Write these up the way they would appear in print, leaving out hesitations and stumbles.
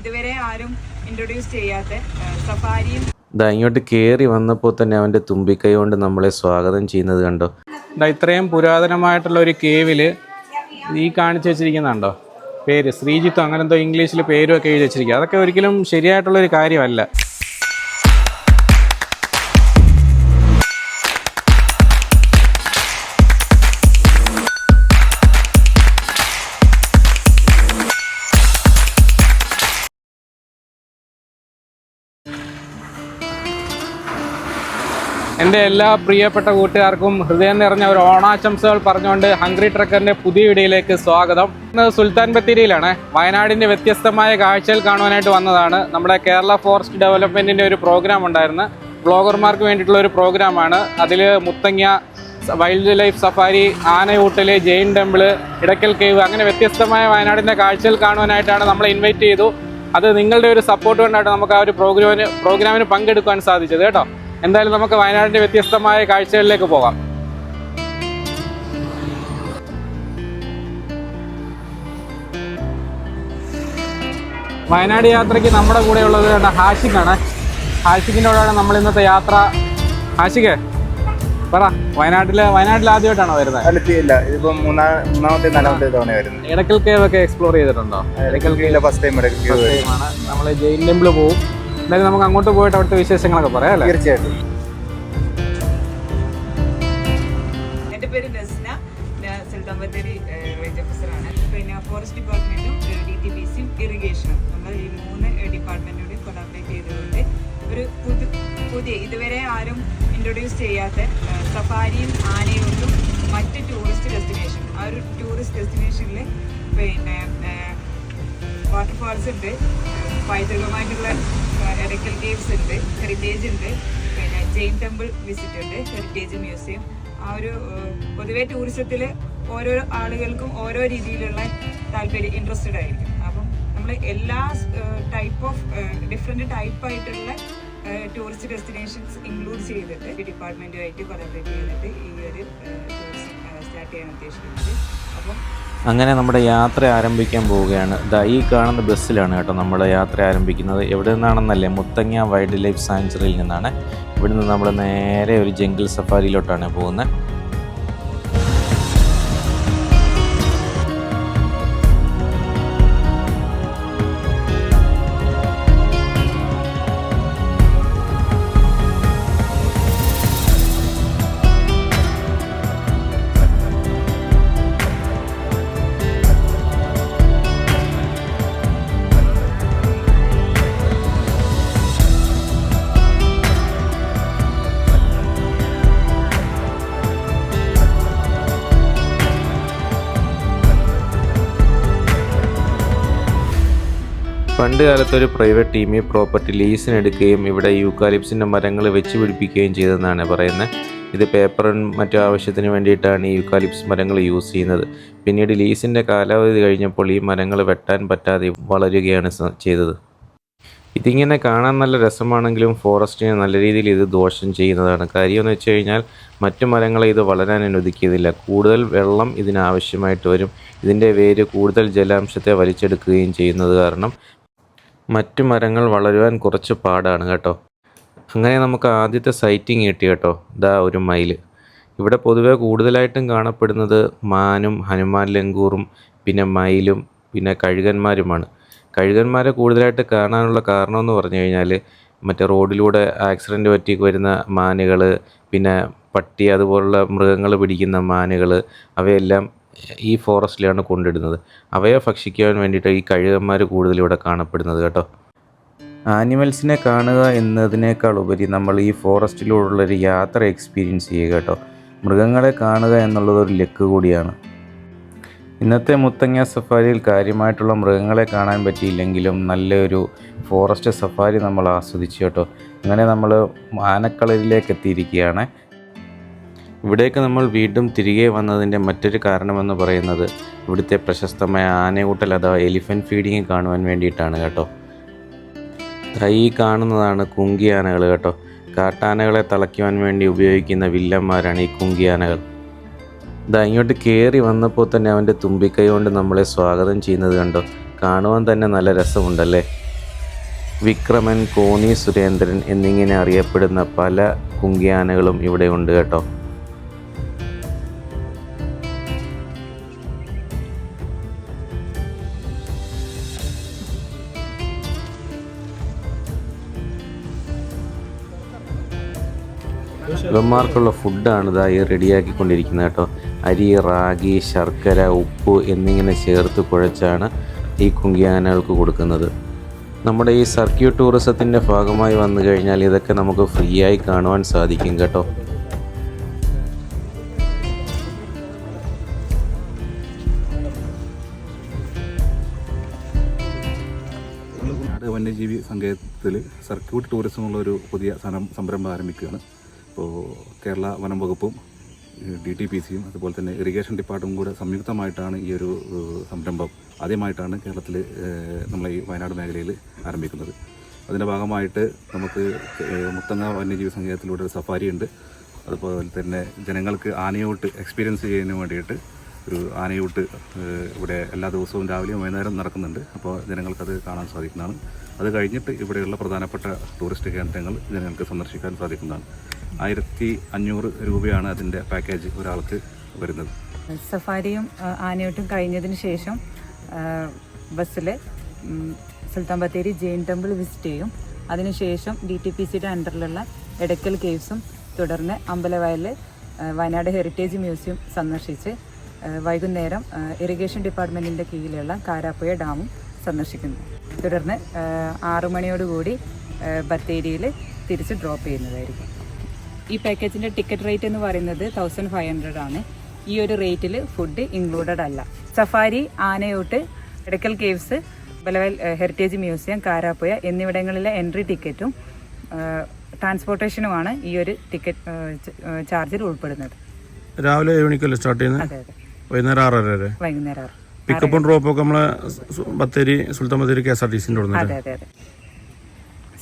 ഇതുവരെ ആരും ഇൻട്രൊഡ്യൂസ് ചെയ്യാത്ത സഫാരിയും ഇങ്ങോട്ട് കയറി വന്നപ്പോൾ തന്നെ അവൻ്റെ തുമ്പിക്കൈ കൊണ്ട് നമ്മളെ സ്വാഗതം ചെയ്യുന്നത് കണ്ടോ. ഇത്രയും പുരാതനമായിട്ടുള്ള ഒരു കേവിൽ ഈ കാണിച്ചു വെച്ചിരിക്കുന്നുണ്ടോ പേര് ശ്രീജിത്തോ അങ്ങനെ എന്തോ ഇംഗ്ലീഷിൽ പേരും ഒക്കെ എഴുതി വെച്ചിരിക്കുക. അതൊക്കെ ഒരിക്കലും ശരിയായിട്ടുള്ളൊരു കാര്യമല്ല. എൻ്റെ എല്ലാ പ്രിയപ്പെട്ട കൂട്ടുകാർക്കും ഹൃദയം നിറഞ്ഞ ഒരു ഓണാശംസകൾ പറഞ്ഞുകൊണ്ട് ഹംഗ്രി ട്രക്കറിൻ്റെ പുതിയ വീഡിയോയിലേക്ക് സ്വാഗതം. ഇന്ന് സുൽത്താൻ ബത്തേരിയിലാണ്. വയനാടിൻ്റെ വ്യത്യസ്തമായ കാഴ്ചകൾ കാണുവാനായിട്ട് വന്നതാണ്. നമ്മുടെ കേരള ഫോറസ്റ്റ് ഡെവലപ്മെൻറ്റിൻ്റെ ഒരു പ്രോഗ്രാം ഉണ്ടായിരുന്നു. ബ്ലോഗർമാർക്ക് വേണ്ടിയിട്ടുള്ള ഒരു പ്രോഗ്രാമാണ്. അതിൽ മുത്തങ്ങ വൈൽഡ് ലൈഫ് സഫാരി, ആനയൂട്ടൽ, ജെയിൻ ടെമ്പിൾ, ഇടയ്ക്കൽ കേവ്, അങ്ങനെ വ്യത്യസ്തമായ വയനാടിൻ്റെ കാഴ്ചകൾ കാണുവാനായിട്ടാണ് നമ്മളെ ഇൻവൈറ്റ് ചെയ്തു. അത് നിങ്ങളുടെ ഒരു സപ്പോർട്ട് കൊണ്ടാണ് നമുക്ക് ആ ഒരു പ്രോഗ്രാമിന് പങ്കെടുക്കാൻ സാധിച്ചത് കേട്ടോ. എന്തായാലും നമുക്ക് വയനാടിൻ്റെ വ്യത്യസ്തമായ കാഴ്ചകളിലേക്ക് പോകാം. വയനാട് യാത്രയ്ക്ക് നമ്മുടെ കൂടെ ഉള്ളത് ഹാഷിഖാണ്. ഹാഷിഖിൻ്റെ കൂടെയാണ് നമ്മൾ ഇന്നത്തെ യാത്ര. ഹാഷിഖ് പറ, വയനാട്ടിൽ ആദ്യമായിട്ടാണോ വരുന്നത്? ഇല്ല, ഇതിപ്പോ മൂന്നാമത്തെ നാലാമത്തെ തവണ വരുന്നത്. ഇടയ്ക്കൽ കേവ് ഒക്കെ എക്സ്പ്ലോർ ചെയ്തിട്ടുണ്ടോ? ഇടയ്ക്കൽ കേവ് ഫസ്റ്റ് ടൈം ആണ്. നമ്മൾ ജെയിൻ ടെമ്പിൾ പോകും. എന്തായാലും നമുക്ക് അങ്ങോട്ട് പോയിട്ട് അവിടുത്തെ വിശേഷങ്ങളൊക്കെ പറയാം അല്ലേ? തീർച്ചയായിട്ടും. എൻ്റെ പേര് നസ്ന, സുൽത്താൻ ബത്തേരി റേഞ്ച് ഓഫീസറാണ്. പിന്നെ ഫോറസ്റ്റ് ഡിപ്പാർട്ട്മെന്റും DTPCയും ഇറിഗേഷനും നമ്മൾ ഈ 3 ഡിപ്പാർട്ട്മെന്റോട് കൊളാബറേറ്റ് ചെയ്തുകൊണ്ട് ഒരു പുതിയ ഇതുവരെ ആരും ഇൻട്രൊഡ്യൂസ് ചെയ്യാത്ത സഫാരിയും ആനയൂട്ടും മറ്റ് ടൂറിസ്റ്റ് ഡെസ്റ്റിനേഷൻ. ആ ഒരു ടൂറിസ്റ്റ് ഡെസ്റ്റിനേഷനിൽ പിന്നെ വാട്ടർഫാൾസ് ഉണ്ട്, പൈതൃകമായിട്ടുള്ള ഇടയ്ക്കൽ കേവ്സ് ഉണ്ട്, ഹെറിറ്റേജ് ഉണ്ട്, പിന്നെ ജെയിൻ ടെമ്പിൾ വിസിറ്റ് ഉണ്ട്, ഹെറിറ്റേജ് മ്യൂസിയം. ആ ഒരു പൊതുവെ ടൂറിസത്തിൽ ഓരോ ആളുകൾക്കും ഓരോ രീതിയിലുള്ള താല്പര്യം, ഇൻട്രസ്റ്റഡ് ആയിരിക്കും. അപ്പം നമ്മൾ എല്ലാ ടൈപ്പ് ഓഫ് ഡിഫറെൻറ്റ് ടൈപ്പായിട്ടുള്ള ടൂറിസ്റ്റ് ഡെസ്റ്റിനേഷൻസ് ഇൻക്ലൂഡ് ചെയ്തിട്ട് ഡിപ്പാർട്ട്മെൻറ്റുമായിട്ട് കൊളാബറേറ്റ് ചെയ്തിട്ട് ഈ ഒരു ടൂറിസം സ്റ്റാർട്ട് ചെയ്യാൻ ഉദ്ദേശിക്കുന്നത്. അപ്പം അങ്ങനെ നമ്മുടെ യാത്ര ആരംഭിക്കാൻ പോവുകയാണ്. ഈ കാണുന്ന ബസ്സിലാണ് കേട്ടോ നമ്മുടെ യാത്ര ആരംഭിക്കുന്നത്. എവിടെ നിന്നാണെന്നല്ലേ, മുത്തങ്ങ വൈൽഡ് ലൈഫ് സാങ്ച്വറിയിൽ നിന്നാണ്. ഇവിടെ നിന്ന് നമ്മൾ നേരെ ഒരു ജംഗിൾ സഫാരിയിലോട്ടാണ് പോകുന്നത്. പണ്ട് കാലത്ത് ഒരു പ്രൈവറ്റ് ടീം ഈ പ്രോപ്പർട്ടി ലീസിനെടുക്കുകയും ഇവിടെ യൂക്കാലിപ്സിൻ്റെ മരങ്ങൾ വെച്ച് പിടിപ്പിക്കുകയും ചെയ്തെന്നാണ് പറയുന്നത്. ഇത് പേപ്പറും മറ്റു ആവശ്യത്തിന് വേണ്ടിയിട്ടാണ് ഈ യൂക്കാലിപ്സ് മരങ്ങൾ യൂസ് ചെയ്യുന്നത്. പിന്നീട് ലീസിൻ്റെ കാലാവധി കഴിഞ്ഞപ്പോൾ ഈ മരങ്ങൾ വെട്ടാൻ പറ്റാതെ വളരുകയാണ് ചെയ്തത്. ഇതിങ്ങനെ കാണാൻ നല്ല രസമാണെങ്കിലും ഫോറസ്റ്റിനെ നല്ല രീതിയിൽ ഇത് ദോഷം ചെയ്യുന്നതാണ്. കാര്യമെന്ന് വെച്ച് കഴിഞ്ഞാൽ മറ്റു മരങ്ങളെ ഇത് വളരാൻ അനുവദിക്കുന്നില്ല. കൂടുതൽ വെള്ളം ഇതിനാവശ്യമായിട്ട് വരും. ഇതിൻ്റെ വേര് കൂടുതൽ ജലാംശത്തെ വലിച്ചെടുക്കുകയും ചെയ്യുന്നത് കാരണം മറ്റു മരങ്ങൾ വളരുവാൻ കുറച്ച് പാടാണ് കേട്ടോ. അങ്ങനെ നമുക്ക് ആദ്യത്തെ സൈറ്റിംഗ് കിട്ടി കേട്ടോ. ഒരു മയിൽ. ഇവിടെ പൊതുവെ കൂടുതലായിട്ടും കാണപ്പെടുന്നത് മാനും ഹനുമാൻ ലങ്കൂറും പിന്നെ മയിലും പിന്നെ കഴുകന്മാരുമാണ്. കഴുകന്മാരെ കൂടുതലായിട്ട് കാണാനുള്ള കാരണമെന്ന് പറഞ്ഞു കഴിഞ്ഞാൽ മറ്റേ റോഡിലൂടെ ആക്സിഡൻറ്റ് പറ്റി വരുന്ന മാനുകൾ, പിന്നെ പട്ടി അതുപോലുള്ള മൃഗങ്ങൾ പിടിക്കുന്ന മാനുകൾ, അവയെല്ലാം ഈ ഫോറസ്റ്റിലാണ് കൊണ്ടിടുന്നത്. അവയെ ഭക്ഷിക്കാൻ വേണ്ടിയിട്ട് ഈ കഴുകന്മാർ കൂടുതലിവിടെ കാണപ്പെടുന്നത് കേട്ടോ. ആനിമൽസിനെ കാണുക എന്നതിനേക്കാൾ ഉപരി നമ്മൾ ഈ ഫോറസ്റ്റിലൂടെയുള്ളൊരു യാത്ര എക്സ്പീരിയൻസ് ചെയ്യുക കേട്ടോ. മൃഗങ്ങളെ കാണുക എന്നുള്ളതൊരു ലക്ക് കൂടിയാണ്. ഇന്നത്തെ മുത്തങ്ങ സഫാരിയിൽ കാര്യമായിട്ടുള്ള മൃഗങ്ങളെ കാണാൻ പറ്റിയില്ലെങ്കിലും നല്ലൊരു ഫോറസ്റ്റ് സഫാരി നമ്മൾ ആസ്വദിച്ചു കേട്ടോ. അങ്ങനെ നമ്മൾ ആനക്കളരിലേക്ക് എത്തിയിരിക്കുകയാണ്. ഇവിടേക്ക് നമ്മൾ വീണ്ടും തിരികെ വന്നതിൻ്റെ മറ്റൊരു കാരണമെന്ന് പറയുന്നത് ഇവിടുത്തെ പ്രശസ്തമായ ആനയൂട്ടൽ അഥവാ എലിഫൻറ്റ് ഫീഡിങ് കാണുവാൻ വേണ്ടിയിട്ടാണ് കേട്ടോ. ഈ കാണുന്നതാണ് കുങ്കിയാനകൾ കേട്ടോ. കാട്ടാനകളെ തളയ്ക്കുവാൻ വേണ്ടി ഉപയോഗിക്കുന്ന വില്ലന്മാരാണ് ഈ കുങ്കിയാനകൾ. ഇങ്ങോട്ട് കയറി വന്നപ്പോൾ തന്നെ അവൻ്റെ തുമ്പിക്കൈ കൊണ്ട് നമ്മളെ സ്വാഗതം ചെയ്യുന്നത് കണ്ടോ. കാണുവാൻ തന്നെ നല്ല രസമുണ്ടല്ലേ. വിക്രമൻ, കോന്നി സുരേന്ദ്രൻ എന്നിങ്ങനെ അറിയപ്പെടുന്ന പല കുങ്കിയാനകളും ഇവിടെ ഉണ്ട് കേട്ടോ. ഇവന്മാർക്കുള്ള ഫുഡാണ് ഇതാ ഈ റെഡിയാക്കിക്കൊണ്ടിരിക്കുന്നത് കേട്ടോ. അരി, റാഗി, ശർക്കര, ഉപ്പ് എന്നിങ്ങനെ ചേർത്ത് കുഴച്ചാണ് ഈ കുങ്കിയാനകൾക്ക് കൊടുക്കുന്നത്. നമ്മുടെ ഈ സർക്യൂട്ട് ടൂറിസത്തിൻ്റെ ഭാഗമായി വന്നു കഴിഞ്ഞാൽ ഇതൊക്കെ നമുക്ക് ഫ്രീ ആയി കാണുവാൻ സാധിക്കും കേട്ടോ. വന്യജീവി സങ്കേതത്തിൽ സർക്യൂട്ട് ടൂറിസം ഉള്ളൊരു പുതിയ സംരംഭം ആരംഭിക്കുകയാണ്. ഇപ്പോൾ കേരള വനം വകുപ്പും DTPCയും അതുപോലെ തന്നെ ഇറിഗേഷൻ ഡിപ്പാർട്ട്മെൻറ്റും കൂടെ സംയുക്തമായിട്ടാണ് ഈ ഒരു സംരംഭം ആദ്യമായിട്ടാണ് കേരളത്തിൽ നമ്മളെ ഈ വയനാട് മേഖലയിൽ ആരംഭിക്കുന്നത്. അതിൻ്റെ ഭാഗമായിട്ട് നമുക്ക് മുത്തങ്ങ വന്യജീവി സങ്കേതത്തിലൂടെ ഒരു സഫാരി ഉണ്ട്. അതുപോലെ തന്നെ ജനങ്ങൾക്ക് ആനയൂട്ട് എക്സ്പീരിയൻസ് ചെയ്യുന്നതിന് വേണ്ടിയിട്ട് ഒരു ആനയൂട്ട് ഇവിടെ എല്ലാ ദിവസവും രാവിലെയും വൈകുന്നേരം നടക്കുന്നുണ്ട്. അപ്പോൾ ജനങ്ങൾക്കത് കാണാൻ സാധിക്കുന്നതാണ്. അത് കഴിഞ്ഞിട്ട് ഇവിടെയുള്ള പ്രധാനപ്പെട്ട ടൂറിസ്റ്റ് കേന്ദ്രങ്ങൾ ജനങ്ങൾക്ക് സന്ദർശിക്കാൻ സാധിക്കുന്നതാണ്. 1500 രൂപയാണ് അതിൻ്റെ പാക്കേജ് ഒരാൾക്ക് വരുന്നത്. സഫാരിയും ആനയൂട്ടും കഴിഞ്ഞതിന് ശേഷം ബസ്സിൽ സുൽത്താൻ ബത്തേരി ജെയിൻ ടെമ്പിൾ വിസിറ്റ് ചെയ്യും. അതിനുശേഷം DTPCയുടെ അണ്ടറിലുള്ള എടക്കൽ കേവ്സും തുടർന്ന് അമ്പലവയൽ വയനാട് ഹെറിറ്റേജ് മ്യൂസിയം സന്ദർശിച്ച് വൈകുന്നേരം ഇറിഗേഷൻ ഡിപ്പാർട്ട്മെൻറ്റിൻ്റെ കീഴിലുള്ള കാരാപ്പുഴ ഡാമും സന്ദർശിക്കുന്നു. തുടർന്ന് 6 മണിയോടുകൂടി ബത്തേരിയിൽ തിരിച്ച് ഡ്രോപ്പ് ചെയ്യുന്നതായിരിക്കും. ഈ പാക്കേജിൻ്റെ ടിക്കറ്റ് റേറ്റ് എന്ന് പറയുന്നത് 1500 ആണ്. ഈ ഒരു റേറ്റിൽ ഫുഡ് ഇൻക്ലൂഡഡ് അല്ല. സഫാരി, ആനയൂട്ട്, Edakkal caves, Ambalavayal heritage museum, Karapuzha എന്നിവിടങ്ങളിലെ എൻട്രി ടിക്കറ്റും ട്രാൻസ്പോർട്ടേഷനുമാണ് ഈ ഒരു ടിക്കറ്റ് ചാർജിൽ ഉൾപ്പെടുന്നത്. രാവിലെ 7 മണിക്കല്ലേ സ്റ്റാർട്ട് ചെയ്യുന്നത്? അതെ അതെ, വൈകുന്നേരം 6:30 വരെ. വൈകുന്നേരം 6. പിക്കപ്പും ഡ്രോപ്പൊക്കെ നമ്മളെ ബത്തേരി സുൽത്താൻ ബത്തേരി KSRTC അതെ അതെ അതെ.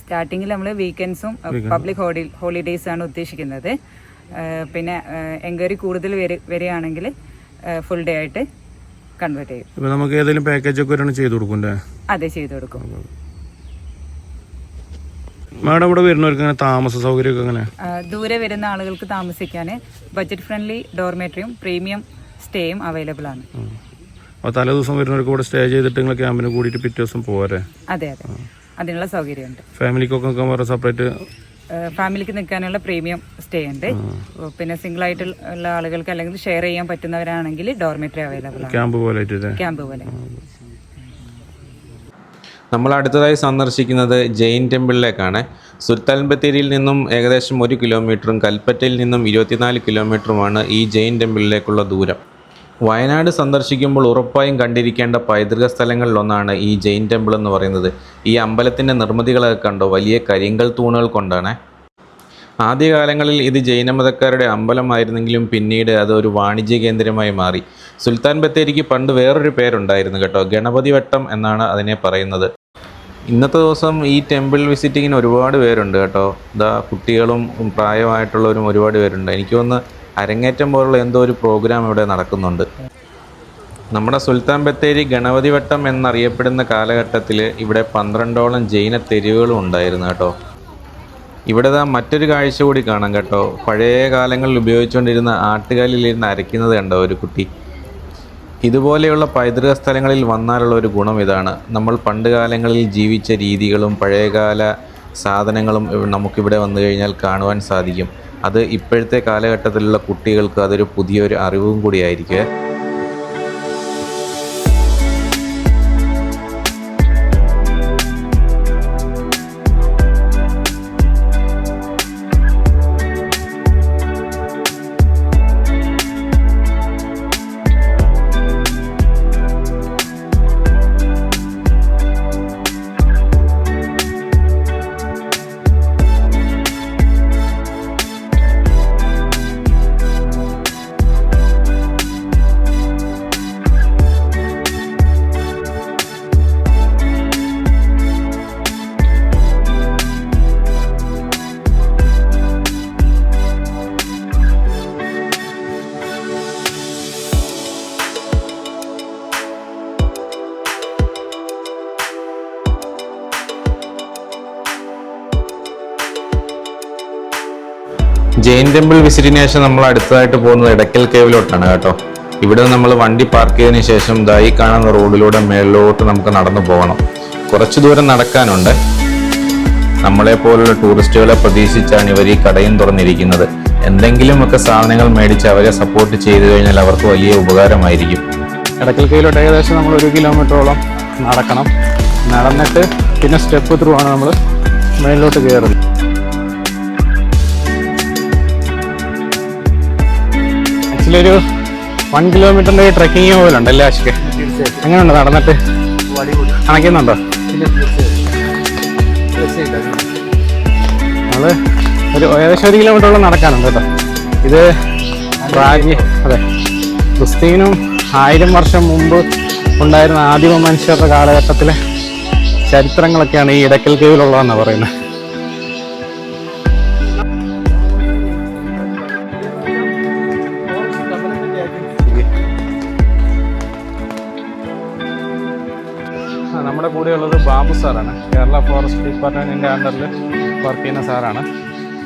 സ്റ്റാർട്ടിങ്ങിൽ നമ്മൾ വീക്കെൻഡ്സും പബ്ലിക് ഹോളിഡേയ്സ് ആണ് ഉദ്ദേശിക്കുന്നത്. പിന്നെ എൻക്വയറി കൂടുതൽ വരികയാണെങ്കിൽ ഫുൾ ഡേ ആയിട്ട് കൺവേർട്ട് ചെയ്യും. ഇപ്പം നമുക്ക് ഏതെങ്കിലും പാക്കേജ് ഒക്കെ ഒരെണ്ണം ചെയ്ത് കൊടുക്കും അല്ലേ? അതെ, ചെയ്ത് കൊടുക്കും. മാഡം ഇവിടെ വരുന്നവർക്ക് അങ്ങനെ താമസ സൗകര്യമൊക്കെ അങ്ങനെ? ദൂരെ വരുന്ന ആളുകൾക്ക് താമസിക്കാൻ ബഡ്ജറ്റ് ഫ്രണ്ട്ലി ഡോർമേറ്ററിയും പ്രീമിയം സ്റ്റേയും അവൈലബിൾ ആണ്. അപ്പോൾ തലേ ദിവസം വരുന്നവർക്ക് ഇവിടെ സ്റ്റേ ചെയ്തിട്ട് നിങ്ങൾ ക്യാമ്പിന് കൂടിയിട്ട് പിറ്റേ ദിവസം പോരെ? അതെ അതെ, അതിനുള്ള സൗകര്യമുണ്ട്. ഫാമിലിക്കൊക്കെ വേറെ സെപ്പറേറ്റ്? ഫാമിലിക്ക് നിൽക്കാനുള്ള പ്രീമിയം സ്റ്റേ ഉണ്ട്. പിന്നെ സിംഗിൾ ആയിട്ടുള്ള ആളുകൾക്ക് അല്ലെങ്കിൽ ഷെയർ ചെയ്യാൻ പറ്റുന്നവരാണെങ്കിൽ ഡോർമെറ്ററി അവൈലബിൾ ആണ്. ക്യാമ്പ് പോലെ? ക്യാമ്പ് പോലെ. നമ്മൾ അടുത്തതായി സന്ദർശിക്കുന്നത് ജെയിൻ ടെമ്പിളിലേക്കാണ്. സുൽത്താൻ ബത്തേരിയിൽ നിന്നും ഏകദേശം 1 കിലോമീറ്ററും കൽപ്പറ്റയിൽ നിന്നും 24 കിലോമീറ്ററുമാണ് ഈ ജെയിൻ ടെമ്പിളിലേക്കുള്ള ദൂരം. വയനാട് സന്ദർശിക്കുമ്പോൾ ഉറപ്പായും കണ്ടിരിക്കേണ്ട പൈതൃക സ്ഥലങ്ങളിലൊന്നാണ് ഈ ജെയിൻ ടെമ്പിൾ എന്ന് പറയുന്നത്. ഈ അമ്പലത്തിൻ്റെ നിർമ്മിതികളൊക്കെ കണ്ടോ, വലിയ കരിങ്കൽ തൂണുകൾ കൊണ്ടാണ്. ആദ്യകാലങ്ങളിൽ ഇത് ജൈനമതക്കാരുടെ അമ്പലമായിരുന്നെങ്കിലും പിന്നീട് അതൊരു വാണിജ്യ കേന്ദ്രമായി മാറി. സുൽത്താൻ ബത്തേരിക്ക് പണ്ട് വേറൊരു പേരുണ്ടായിരുന്നു കേട്ടോ, ഗണപതി വട്ടം എന്നാണ് അതിനെ പറയുന്നത്. ഇന്നത്തെ ദിവസം ഈ ടെമ്പിൾ വിസിറ്റിങ്ങിന് ഒരുപാട് പേരുണ്ട് കേട്ടോ. ഇതാ കുട്ടികളും പ്രായമായിട്ടുള്ളവരും ഒരുപാട് പേരുണ്ട്. എനിക്ക് തോന്നുന്നു അരങ്ങേറ്റം പോലുള്ള എന്തോ ഒരു പ്രോഗ്രാം ഇവിടെ നടക്കുന്നുണ്ട്. നമ്മുടെ സുൽത്താൻ ബത്തേരി ഗണപതി വട്ടം എന്നറിയപ്പെടുന്ന കാലഘട്ടത്തിൽ ഇവിടെ 12ഓളം ജൈന തെരുവുകളും ഉണ്ടായിരുന്നു കേട്ടോ. ഇവിടെ മറ്റൊരു കാഴ്ച കൂടി കാണാം കേട്ടോ. പഴയ കാലങ്ങളിൽ ഉപയോഗിച്ചുകൊണ്ടിരുന്ന ആട്ടുകാലിലിരുന്ന് അരയ്ക്കുന്നത് കണ്ടോ ഒരു കുട്ടി. ഇതുപോലെയുള്ള പൈതൃക സ്ഥലങ്ങളിൽ വന്നാലുള്ള ഒരു ഗുണം ഇതാണ്, നമ്മൾ പണ്ട് കാലങ്ങളിൽ ജീവിച്ച രീതികളും പഴയകാല സാധനങ്ങളും നമുക്കിവിടെ വന്നു കഴിഞ്ഞാൽ കാണുവാൻ സാധിക്കും. അത് ഇപ്പോഴത്തെ കാലഘട്ടത്തിലുള്ള കുട്ടികൾക്ക് അതൊരു പുതിയൊരു അറിവും കൂടിയായിരിക്കും. ജെയിൻ ടെമ്പിൾ വിസിറ്റിന് ശേഷം നമ്മൾ അടുത്തതായിട്ട് പോകുന്നത് എടക്കൽ കേവിലോട്ടാണ് കേട്ടോ. ഇവിടെ നമ്മൾ വണ്ടി പാർക്ക് ചെയ്തതിന് ശേഷം ദായി കാണുന്ന റോഡിലൂടെ മേളിലോട്ട് നമുക്ക് നടന്നു പോകണം. കുറച്ചു ദൂരം നടക്കാനുണ്ട്. നമ്മളെ പോലുള്ള ടൂറിസ്റ്റുകളെ പ്രതീക്ഷിച്ചാണ് ഇവർ ഈ കടയും തുറന്നിരിക്കുന്നത്. എന്തെങ്കിലുമൊക്കെ സാധനങ്ങൾ മേടിച്ച് അവരെ സപ്പോർട്ട് ചെയ്തു കഴിഞ്ഞാൽ അവർക്ക് വലിയ ഉപകാരമായിരിക്കും. എടക്കൽ കേവിലോട്ട് ഏകദേശം നമ്മൾ 1 കിലോമീറ്ററോളം നടക്കണം. നടന്നിട്ട് പിന്നെ സ്റ്റെപ്പ് ത്രൂ ആണ് നമ്മൾ മേളിലോട്ട് കയറുന്നത്. ആക്ച്വലി ഒരു 1 കിലോമീറ്ററിൻ്റെ ട്രെക്കിങ് പോലുണ്ട് അല്ലേ ആശിക്ക്? എങ്ങനെയുണ്ട് നടന്നിട്ട്? കണക്കുന്നുണ്ടോ? നമ്മള് ഏകദേശം 1 കിലോമീറ്ററോളം നടക്കാനുണ്ട് കേട്ടോ. ഇത് അതെ, ക്രിസ്ത്യനും 1000 വർഷം മുമ്പ് ഉണ്ടായിരുന്ന ആദിമ മനുഷ്യരുടെ കാലഘട്ടത്തിലെ ചരിത്രങ്ങളൊക്കെയാണ് ഈ എടക്കൽ കേവിലുള്ളതെന്നാണ് പറയുന്നത്. നമ്മുടെ കൂടെയുള്ളത് ബാബു സാറാണ്. കേരള ഫോറസ്റ്റ് ഡിപ്പാർട്ട്മെൻറ്റിൻ്റെ അണ്ടറിൽ വർക്ക് ചെയ്യുന്ന സാറാണ്.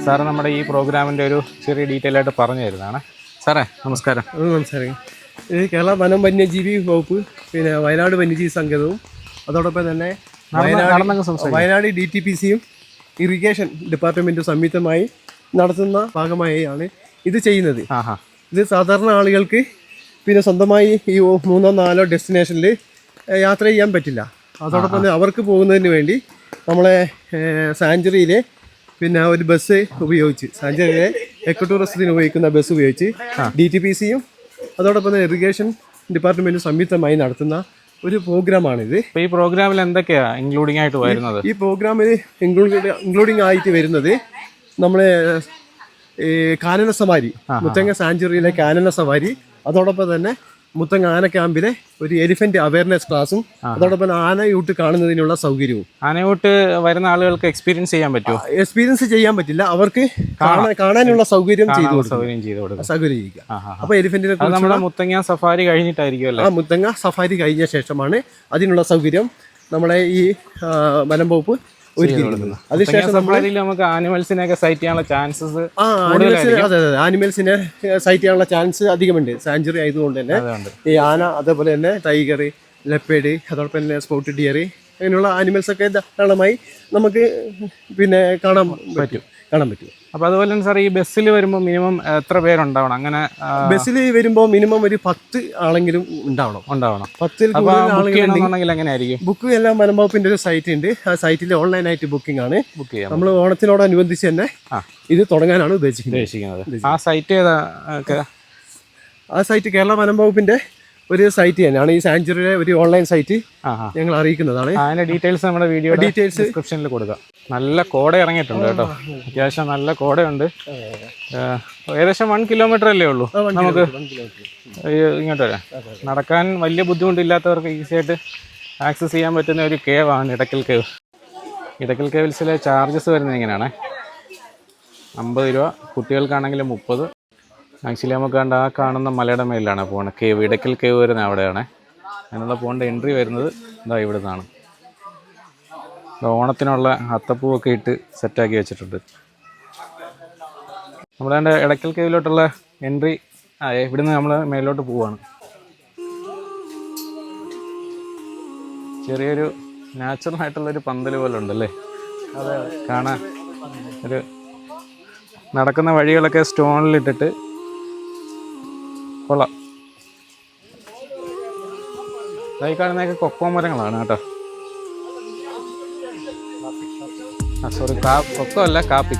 സാറ് നമ്മുടെ ഈ പ്രോഗ്രാമിൻ്റെ ഒരു ചെറിയ ഡീറ്റെയിൽ ആയിട്ട് പറഞ്ഞു തരുന്നതാണ്. സാറേ നമസ്കാരം. നമസ്കാരം. ഇത് കേരള വനം വന്യജീവി വകുപ്പ്, പിന്നെ വയനാട് വന്യജീവി സങ്കേതവും, അതോടൊപ്പം തന്നെ വയനാട് DTPCയും ഇറിഗേഷൻ ഡിപ്പാർട്ട്മെൻറ്റും സംയുക്തമായി നടത്തുന്ന ഭാഗമായാണ് ഇത് ചെയ്യുന്നത്. ഇത് സാധാരണ ആളുകൾക്ക് പിന്നെ സ്വന്തമായി ഈ 3-4 ഡെസ്റ്റിനേഷനിൽ യാത്ര ചെയ്യാൻ പറ്റില്ല. അതോടൊപ്പം തന്നെ അവർക്ക് പോകുന്നതിന് വേണ്ടി നമ്മളെ സാഞ്ചുറിയിലെ പിന്നെ ഒരു ബസ് ഉപയോഗിച്ച്, സാഞ്ചുറിയിലെ എക്കോ ടൂറിസത്തിന് ഉപയോഗിക്കുന്ന ബസ് ഉപയോഗിച്ച് DTPCയും അതോടൊപ്പം തന്നെ ഇറിഗേഷൻ ഡിപ്പാർട്ട്മെൻറ്റും സംയുക്തമായി നടത്തുന്ന ഒരു പ്രോഗ്രാമാണിത്. ഈ പ്രോഗ്രാമിൽ എന്തൊക്കെയാണ് ഇൻക്ലൂഡിംഗ് ആയിട്ട് വരുന്നത്? ഈ പ്രോഗ്രാമിൽ ഇൻക്ലൂഡിംഗ് ആയിട്ട് വരുന്നത് നമ്മളെ കാനന സവാരി, മുത്തങ്ങ സാഞ്ചുറിയിലെ കാനന സവാരി, അതോടൊപ്പം തന്നെ മുത്തങ്ങ ആന ക്യാമ്പിലെ ഒരു എലിഫന്റ് അവയർനെസ് ക്ലാസും, അതോടൊപ്പം ആനയൂട്ട് കാണുന്നതിനുള്ള സൗകര്യവും. ആനയൂട്ട് വരുന്ന ആളുകൾക്ക് എക്സ്പീരിയൻസ് ചെയ്യാൻ പറ്റുമോ? എക്സ്പീരിയൻസ് ചെയ്യാൻ പറ്റില്ല, അവർക്ക് കാണാനുള്ള സൗകര്യം ചെയ്തു കൊടുക്കുക. അപ്പൊ എലിഫന്റിനെ നമ്മുടെ മുത്തങ്ങ സഫാരി കഴിഞ്ഞിട്ടായിരിക്കും. മുത്തങ്ങ സഫാരി കഴിഞ്ഞ ശേഷമാണ് അതിനുള്ള സൗകര്യം നമ്മളെ ഈ വനം വകുപ്പ് ഒരുക്കിയിരിക്കുന്നത്. അതിനുശേഷം നമുക്ക് ആനിമൽസിനെയൊക്കെ സൈറ്റ് ചെയ്യാനുള്ള ചാൻസസ്, ആനിമൽസിനെ സൈറ്റ് ചെയ്യാനുള്ള ചാൻസ് അധികമുണ്ട്. സാഞ്ചുറി ആയതുകൊണ്ട് തന്നെ ഈ ആന, അതേപോലെ തന്നെ ടൈഗർ, ലെപ്പേഡ്, അതോടൊപ്പം തന്നെ സ്പോട്ട് ഡിയർ, അങ്ങനെയുള്ള ആനിമൽസൊക്കെ ധാരാളമായി നമുക്ക് പിന്നെ കാണാൻ പറ്റും. അപ്പോൾ അതുപോലെ തന്നെ സാർ ഈ ബസ്സിൽ വരുമ്പോൾ മിനിമം എത്ര പേരുണ്ടാവണം? അങ്ങനെ ബസ്സിൽ വരുമ്പോൾ മിനിമം ഒരു 10 ആളെങ്കിലും ഉണ്ടാവണം. 10-ൽ കൂടുതൽ ആളുകളുണ്ടെങ്കിൽ എങ്ങനെയായിരിക്കും? ബുക്ക് എല്ലാം വനം വകുപ്പിന്റെ ഒരു സൈറ്റ് ഉണ്ട്. ആ സൈറ്റിൽ ഓൺലൈനായിട്ട് ബുക്കിംഗ് ആണ്. നമ്മൾ ഓണത്തിനോടനുബന്ധിച്ച് തന്നെ ഇത് തുടങ്ങാനാണ് ഉദ്ദേശിക്കുന്നത്. ആ സൈറ്റ് ഏതാ? ആ സൈറ്റ് കേരള വനം വകുപ്പിന്റെ ഒരു സൈറ്റ് തന്നെയാണ്. ഈ സാഞ്ചുറിയുടെ ഒരു ഓൺലൈൻ സൈറ്റ് ഞങ്ങൾ അറിയിക്കുന്നതാണ്. അതിന്റെ ഡീറ്റെയിൽസ് നമ്മുടെ വീഡിയോ ഡിസ്ക്രിപ്ഷനിൽ കൊടുക്കാം. നല്ല കോട ഇറങ്ങിയിട്ടുണ്ട് കേട്ടോ, അത്യാവശ്യം നല്ല കോടയുണ്ട്. ഏകദേശം 1 കിലോമീറ്റർ അല്ലേ ഉള്ളൂ നമുക്ക് ഇങ്ങോട്ട് വരാം. നടക്കാൻ വലിയ ബുദ്ധിമുട്ടില്ലാത്തവർക്ക് ഈസി ആയിട്ട് ആക്സസ് ചെയ്യാൻ പറ്റുന്ന ഒരു കേവാണ് ഇടക്കൽ കേവ്. ഇടക്കൽ കേവ്സിലെ ചാർജസ് വരുന്നത് ഇങ്ങനെയാണ്: 50 രൂപ, കുട്ടികൾക്കാണെങ്കിൽ 30. ആക്ച്വലി നമുക്ക് കണ്ട ആ കാണുന്ന മലയുടെ മേലിലാണ് പോകുന്നത് കേവ്. ഇടക്കൽ കേവ് വരുന്നത് അവിടെയാണ്. അതിനുള്ള പോകേണ്ട എൻട്രി വരുന്നത് ഇതാ ഇവിടെ നിന്നാണ്. ഓണത്തിനുള്ള അത്തപ്പൂവൊക്കെ ഇട്ട് സെറ്റാക്കി വെച്ചിട്ടുണ്ട്. നമ്മളതിൻ്റെ ഇടക്കൽ കേവിലോട്ടുള്ള എൻട്രി ഇവിടുന്ന് നമ്മൾ മേലോട്ട് പോവാണ്. ചെറിയൊരു നാച്ചുറൽ ആയിട്ടുള്ളൊരു പന്തൽ പോലെ ഉണ്ടല്ലേ കാണാൻ. ഒരു നടക്കുന്ന വഴികളൊക്കെ സ്റ്റോണിലിട്ടിട്ട് കൊള്ളാം. ഇതായി കാണുന്നതൊക്കെ കൊക്കോ മരങ്ങളാണ് കേട്ടോ. സോറി, കൊക്കോ അല്ല, കാപ്പി.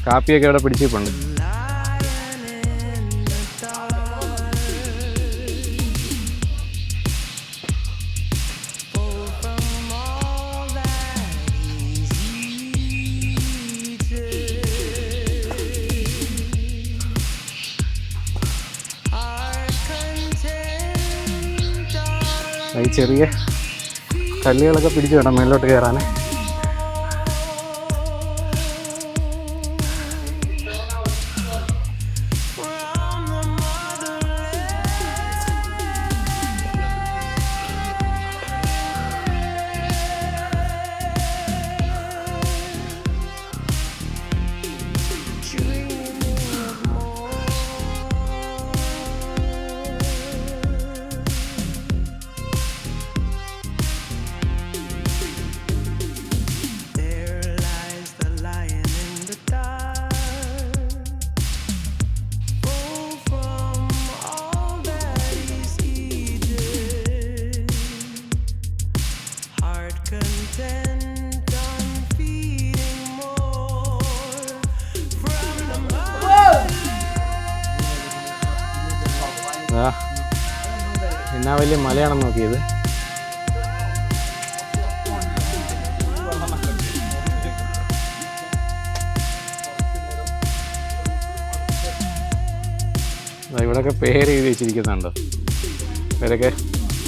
കാപ്പിയൊക്കെ ഇവിടെ പിടിച്ചിട്ടുണ്ട്. ഈ ചെറിയ കല്ലുകളൊക്കെ പിടിച്ചു വേണം മേലോട്ട് കയറാൻ. heart content on feeding more from the എന്നാ വലിയ മലയാണെന്ന് നോക്കിയത്. ഇവിടെയൊക്കെ പേര് എഴുതി വെച്ചിരിക്കുന്നുണ്ടോ? ഇവരൊക്കെ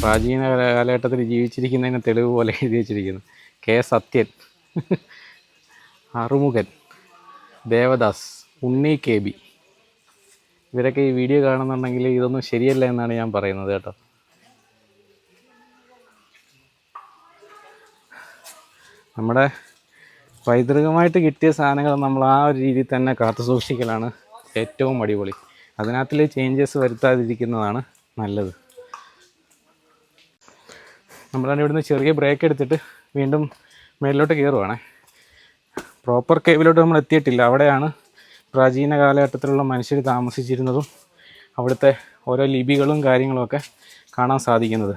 പ്രാചീന കാലഘട്ടത്തിൽ ജീവിച്ചിരിക്കുന്നതിന് തെളിവ് പോലെ എഴുതി വെച്ചിരിക്കുന്നു. കെ സത്യൻ, അറുമുഖൻ, ദേവദാസ്, ഉണ്ണി കെ ബി. ഇവരൊക്കെ ഈ വീഡിയോ കാണുന്നുണ്ടെങ്കിൽ ഇതൊന്നും ശരിയല്ല എന്നാണ് ഞാൻ പറയുന്നത് കേട്ടോ. നമ്മുടെ പൈതൃകമായിട്ട് കിട്ടിയ സാധനങ്ങൾ നമ്മൾ ആ ഒരു രീതിയിൽ തന്നെ കാത്തു സൂക്ഷിക്കലാണ് ഏറ്റവും അടിപൊളി. അതിനകത്തിൽ ചേഞ്ചസ് വരുത്താതിരിക്കുന്നതാണ് നല്ലത്. നമ്മളാണ് ഇവിടുന്ന് ചെറിയ ബ്രേക്ക് എടുത്തിട്ട് വീണ്ടും മേലിലോട്ട് കയറുവാണേ. പ്രോപ്പർ കേവിലോട്ട് നമ്മൾ എത്തിയിട്ടില്ല. അവിടെയാണ് പ്രാചീന കാലഘട്ടത്തിലുള്ള മനുഷ്യർ താമസിച്ചിരുന്നതും അവിടുത്തെ ഓരോ ലിപികളും കാര്യങ്ങളുമൊക്കെ കാണാൻ സാധിക്കുന്നത്.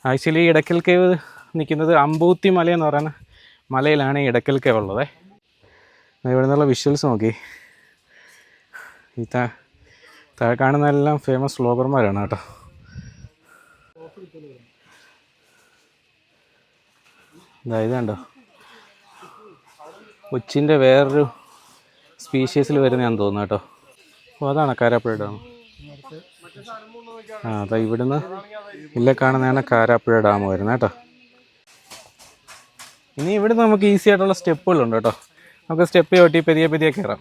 ആക്ച്വലി ഇടയ്ക്കൽ കേവ് നിൽക്കുന്നത് അമ്പൂത്തി മല എന്ന് പറയുന്ന മലയിലാണ് ഈ ഇടയ്ക്കൽ കേവ് ഉള്ളത്. ഇവിടെ നിന്നുള്ള വിഷ്വൽസ് നോക്കി. ഈ താഴെ കാണുന്നതെല്ലാം ഫേമസ് വ്ളോഗർമാരാണ് കേട്ടോ. ഇതുണ്ടോ, കൊച്ചിൻ്റെ വേറൊരു സ്പീഷീസിൽ വരുന്നതാണെന്ന് തോന്നുന്നു കേട്ടോ. അപ്പോൾ അതാണ് കാരാപ്പുഴ ഡാം. അതാ ഇവിടുന്ന് ഇല്ല കാണുന്നതാണ് കാരാപ്പുഴ ഡാം വരുന്നത് കേട്ടോ. ഇനി ഇവിടുന്ന് നമുക്ക് ഈസി ആയിട്ടുള്ള സ്റ്റെപ്പുകളുണ്ട് കേട്ടോ. നമുക്ക് സ്റ്റെപ്പ് ചവിട്ടി പതിയെ കയറാം.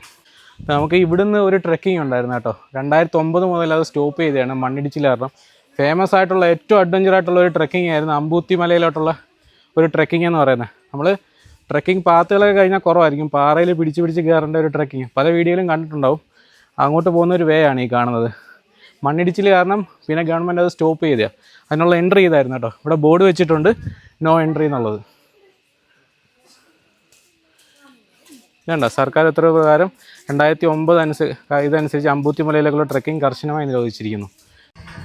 നമുക്ക് ഇവിടുന്ന് ഒരു ട്രെക്കിംഗ് ഉണ്ടായിരുന്നു കേട്ടോ. 2009 മുതൽ അത് സ്റ്റോപ്പ് ചെയ്തതാണ് മണ്ണിടിച്ചിൽ കാരണം. ഫേമസ് ആയിട്ടുള്ള ഏറ്റവും അഡ്വഞ്ചർ ആയിട്ടുള്ള ഒരു ട്രെക്കിംഗ് ആയിരുന്നു അമ്പൂത്തി മലയിലോട്ടുള്ള ഒരു ട്രെക്കിംഗ് എന്ന് പറയുന്നത്. നമ്മൾ ട്രെക്കിംഗ് പാത്തുകളൊക്കെ കഴിഞ്ഞാൽ കുറവായിരിക്കും, പാറയിൽ പിടിച്ച് കയറേണ്ട ഒരു ട്രെക്കിംഗ് പല വീഡിയോയിലും കണ്ടിട്ടുണ്ടാവും. അങ്ങോട്ട് പോകുന്ന ഒരു വേ ആണ് ഈ കാണുന്നത്. മണ്ണിടിച്ചിൽ കാരണം പിന്നെ ഗവൺമെൻറ് അത് സ്റ്റോപ്പ് ചെയ്തതാണ്. അതിനുള്ള എൻട്രി ചെയ്തായിരുന്നു കേട്ടോ. ഇവിടെ ബോർഡ് വെച്ചിട്ടുണ്ട് നോ എൻട്രി എന്നുള്ളത്. ഇതുണ്ടോ, സർക്കാർ ഉത്തരവ് പ്രകാരം 2009 ഇതനുസരിച്ച് അമ്പൂത്തി മലയിലേക്കുള്ള ട്രെക്കിംഗ് കർശനമായി നിരോധിച്ചിരിക്കുന്നു.